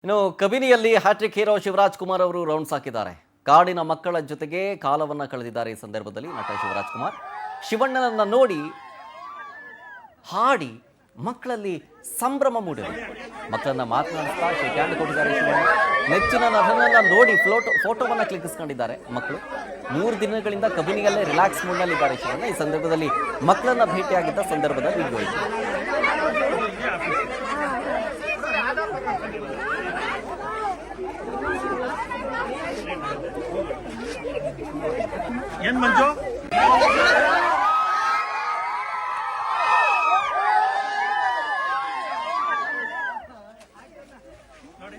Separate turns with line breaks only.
ಇನ್ನು ಕಬಿನಿಯಲ್ಲಿ hat trick hero Shivraj Kumar ಅವರು rounds ಹಾಕಿದ್ದಾರೆ. ಕಾಡಿನ ಮಕ್ಕಳ ಜೊತೆಗೆ ಕಾಲವನ್ನ ಕಳೆದಿದ್ದಾರೆ. ಈ ಸಂದರ್ಭದಲ್ಲಿ ನಟ ಶಿವರಾಜ್ ಕುಮಾರ್ ಶಿವಣ್ಣನನ್ನ ನೋಡಿ ಹಾಡಿ ಮಕ್ಕಳಲ್ಲಿ ಸಂಭ್ರಮ ಮೂಡಿದೆ. ಮಕ್ಕಳನ್ನ ಮಾತನಾಡಿಸ್ತಾ ಶೇಕ್ ಹ್ಯಾಂಡ್ ಕೊಟ್ಟಿದ್ದಾರೆ ಶಿವಣ್ಣ. ನೆಚ್ಚಿನ ನಟನನ್ನ ನೋಡಿ ಫೋಟೋವನ್ನ ಕ್ಲಿಕ್ಕಿಸ್ಕೊಂಡಿದ್ದಾರೆ ಮಕ್ಕಳು. 3 ದಿನಗಳಿಂದ ಕಬಿನಿಯಲ್ಲೇ ರಿಲ್ಯಾಕ್ಸ್ ಮೂಡ್ನಲ್ಲಿದ್ದಾರೆ ಶಿವಣ್ಣ. ಈ ಸಂದರ್ಭದಲ್ಲಿ ಮಕ್ಕಳನ್ನ ಭೇಟಿಯಾಗಿದ್ದ ಸಂದರ್ಭದಲ್ಲಿ ವಿಡಿಯೋ ಇದೆ.
ಏನ್ ಮಂಜು ನೋಡಿ